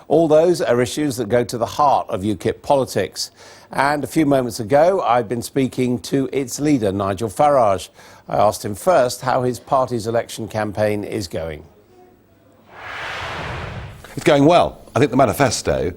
All those are issues that go to the heart of UKIP politics. And a few moments ago, I've been speaking to its leader, Nigel Farage. I asked him first how his party's election campaign is going. It's going well. I think the manifesto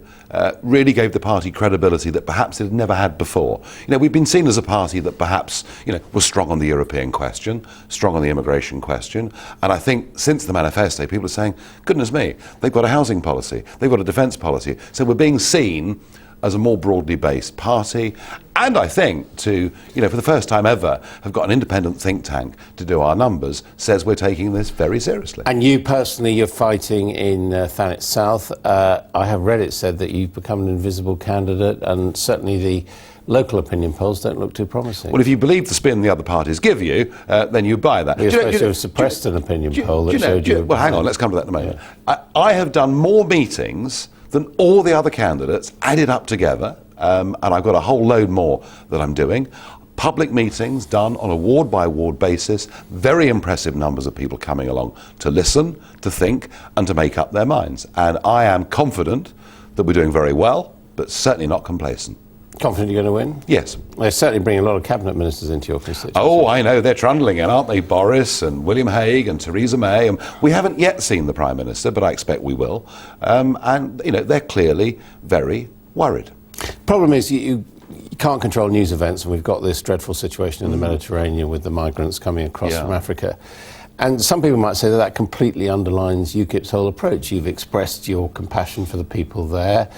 really gave the party credibility that perhaps it had never had before. We've been seen as a party that perhaps, was strong on the European question, strong on the immigration question. And I think since the manifesto, people are saying, goodness me, they've got a housing policy, they've got a defence policy. So we're being seen as a more broadly based party, and I think to, for the first time ever, have got an independent think tank to do our numbers, says we're taking this very seriously. And you personally, you're fighting in Thanet South. I have read it said that you've become an invisible candidate, and certainly the local opinion polls don't look too promising. Well, if you believe the spin the other parties give you, then you buy that. You're supposed to have suppressed an opinion poll that showed you... Well, hang on, let's come to that in a moment. Yeah. I have done more meetings than all the other candidates added up together, and I've got a whole load more that I'm doing. Public meetings done on a ward-by-ward basis, very impressive numbers of people coming along to listen, to think, and to make up their minds. And I am confident that we're doing very well, but certainly not complacent. Confident you're going to win? Yes. They're certainly bringing a lot of cabinet ministers into your constituency. Oh, I know. They're trundling in, aren't they? Boris and William Hague and Theresa May. And we haven't yet seen the Prime Minister, but I expect we will. And, they're clearly very worried. Problem is you can't control news events, and we've got this dreadful situation in the Mediterranean with the migrants coming across from Africa. And some people might say that completely underlines UKIP's whole approach. You've expressed your compassion for the people there,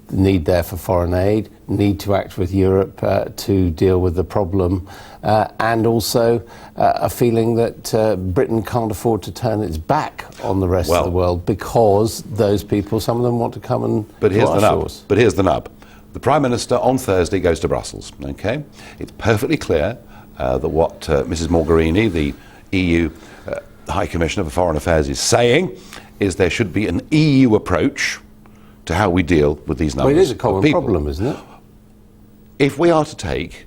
the need there for foreign aid, need to act with Europe to deal with the problem, and also a feeling that Britain can't afford to turn its back on the rest of the world because those people, some of them want to come and But here's the nub. The Prime Minister on Thursday goes to Brussels, okay? It's perfectly clear that what Mrs Mogherini, the EU High Commissioner for Foreign Affairs, is saying is there should be an EU approach to how we deal with these numbers. Well, it is a common problem, isn't it? If we are to take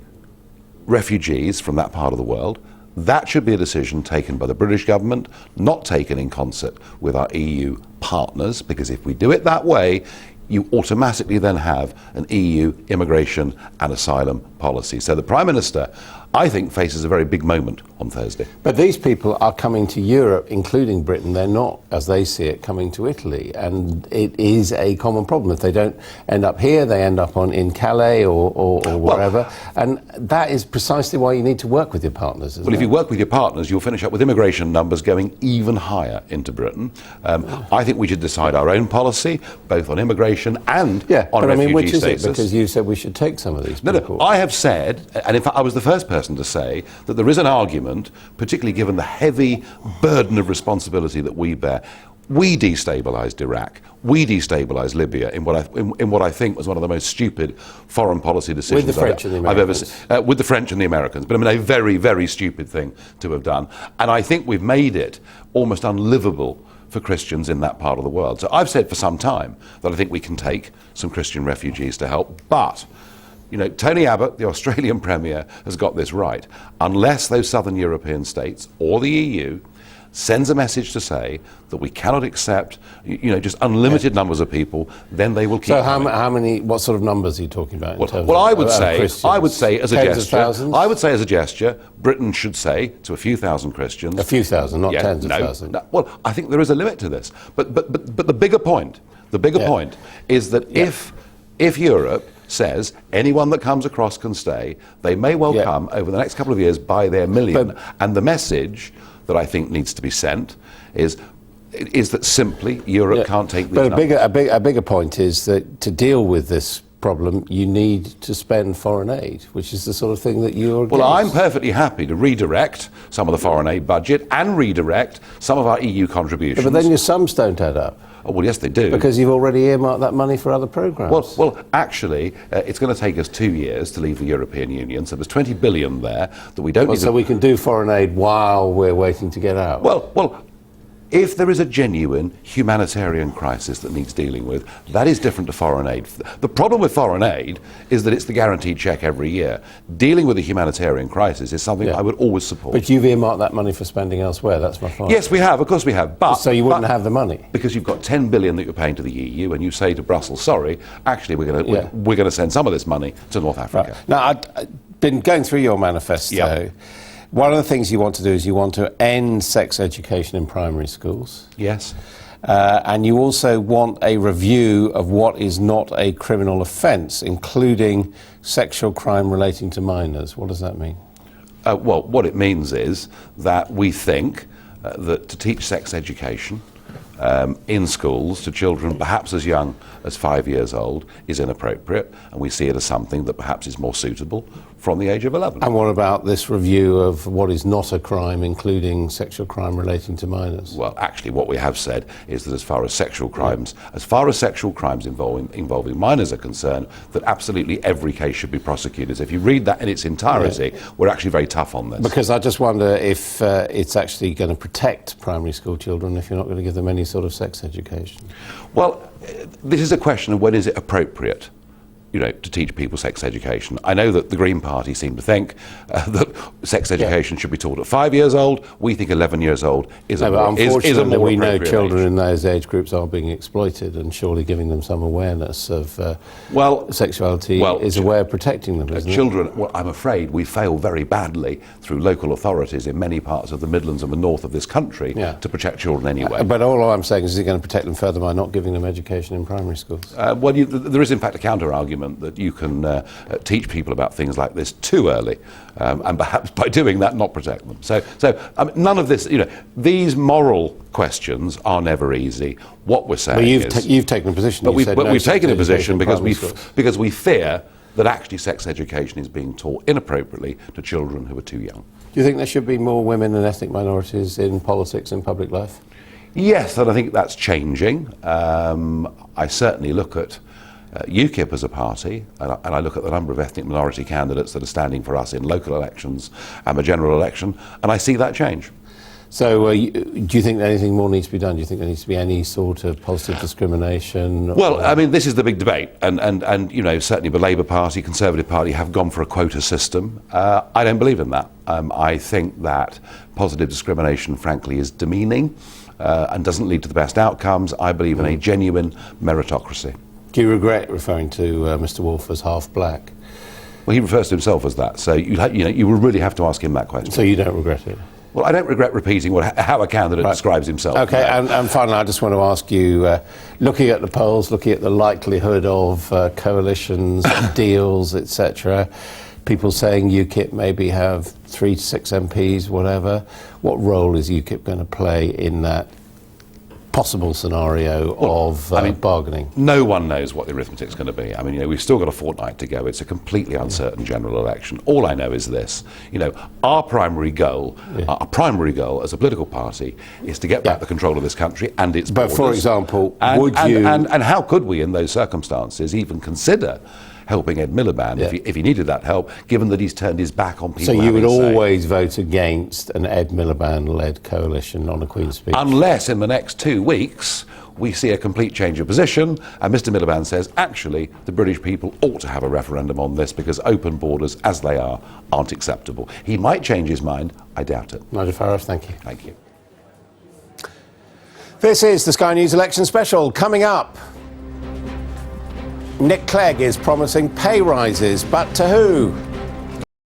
refugees from that part of the world, that should be a decision taken by the British government, not taken in concert with our EU partners, because if we do it that way, you automatically then have an EU immigration and asylum policy. So the Prime Minister, I think, faces a very big moment on Thursday. But these people are coming to Europe, including Britain. They're not, as they see it, coming to Italy. And it is a common problem. If they don't end up here, they end up in Calais or wherever. And that is precisely why you need to work with your partners, isn't it? Well, if you work with your partners, you'll finish up with immigration numbers going even higher into Britain. I think we should decide our own policy, both on immigration and on refugee which is status. it? Because you said we should take some of these people. No, I have said, and in fact I was the first person to say, that there is an argument, particularly given the heavy burden of responsibility that we bear. We destabilised Iraq. We destabilised Libya in what I think was one of the most stupid foreign policy decisions with the French and the I've ever Americans. seen. With the French and the Americans. But I mean, a very, very stupid thing to have done. And I think we've made it almost unlivable for Christians in that part of the world. So I've said for some time that I think we can take some Christian refugees to help. But Tony Abbott, the Australian Premier, has got this right. Unless those southern European states or the EU sends a message to say that we cannot accept, just unlimited numbers of people, then they will keep. So how many? What sort of numbers are you talking about? I would say as a tens gesture. Of thousands? I would say as a gesture, Britain should say to a few thousand Christians. A few thousand, not tens of thousands. No. Well, I think there is a limit to this. But the bigger point, point is that if Europe says anyone that comes across can stay, they may well come over the next couple of years by their million. And the message that I think needs to be sent is that simply Europe can't take these numbers. But a bigger point is that to deal with this problem, you need to spend foreign aid, which is the sort of thing that you're against. Well, I'm perfectly happy to redirect some of the foreign aid budget and redirect some of our EU contributions. But then your sums don't add up. Oh, well, yes, they do. Because you've already earmarked that money for other programmes. Well, actually, it's going to take us 2 years to leave the European Union, so there's 20 billion there that we don't need So we can do foreign aid while we're waiting to get out? Well, If there is a genuine humanitarian crisis that needs dealing with, that is different to foreign aid. The problem with foreign aid is that it's the guaranteed cheque every year. Dealing with a humanitarian crisis is something I would always support. But you've earmarked that money for spending elsewhere, that's my point. Yes, we have, of course we have. But so you wouldn't have the money? Because you've got 10 billion that you're paying to the EU, and you say to Brussels, sorry, actually we're going to send some of this money to North Africa. Right. Now, I've been going through your manifesto. Yep. One of the things you want to do is you want to end sex education in primary schools. Yes. And you also want a review of what is not a criminal offence, including sexual crime relating to minors. What does that mean? Well, what it means is that we think that to teach sex education in schools to children perhaps as young as 5 years old is inappropriate, and we see it as something that perhaps is more suitable from the age of 11. And what about this review of what is not a crime, including sexual crime relating to minors? Well, actually, what we have said is that as far as sexual crimes, involving minors are concerned, that absolutely every case should be prosecuted. So if you read that in its entirety, we're actually very tough on this. Because I just wonder if it's actually going to protect primary school children if you're not going to give them any sort of sex education. Well, this is a question of when is it appropriate, to teach people sex education. I know that the Green Party seem to think that sex education should be taught at 5 years old. We think 11 years old is a more unfortunately, we know appropriate children age. in those age groups are being exploited, and surely giving them some awareness of sexuality is a way of protecting them, isn't children, it? well, I'm afraid we fail very badly through local authorities in many parts of the Midlands and the north of this country to protect children anyway. But all I'm saying is it going to protect them further by not giving them education in primary schools? There is in fact a counter-argument that you can teach people about things like this too early, and perhaps by doing that not protect them. So none of this, these moral questions are never easy. What we're saying is... you've taken a position. But we've taken a position because we fear that actually sex education is being taught inappropriately to children who are too young. Do you think there should be more women and ethnic minorities in politics and public life? Yes, and I think that's changing. I certainly look at UKIP as a party, and I look at the number of ethnic minority candidates that are standing for us in local elections and the general election, and I see that change. So do you think that anything more needs to be done? Do you think there needs to be any sort of positive discrimination? Well, I mean, this is the big debate, and certainly the Labour Party, Conservative Party have gone for a quota system. I don't believe in that. I think that positive discrimination, frankly, is demeaning and doesn't lead to the best outcomes. I believe in a genuine meritocracy. Do you regret referring to Mr. Wolf as half black? Well, he refers to himself as that, so you will really have to ask him that question. So you don't regret it? Well, I don't regret repeating how a candidate describes himself. Okay, and finally, I just want to ask you, looking at the polls, looking at the likelihood of coalitions, deals, etc., people saying UKIP maybe have 3 to 6 MPs, whatever, what role is UKIP going to play in that possible scenario of bargaining? No one knows what the arithmetic's going to be. I mean, we've still got a fortnight to go. It's a completely uncertain general election. All I know is this: our primary goal as a political party is to get back the control of this country and its borders. But for example, and how could we, in those circumstances, even consider helping Ed Miliband if he needed that help, given that he's turned his back on people? So you would always vote against an Ed Miliband-led coalition on a Queen's speech? Unless in the next 2 weeks we see a complete change of position and Mr Miliband says, actually, the British people ought to have a referendum on this because open borders, as they are, aren't acceptable. He might change his mind. I doubt it. Nigel Farage, thank you. Thank you. This is the Sky News Election Special. Coming up, Nick Clegg is promising pay rises, but to who?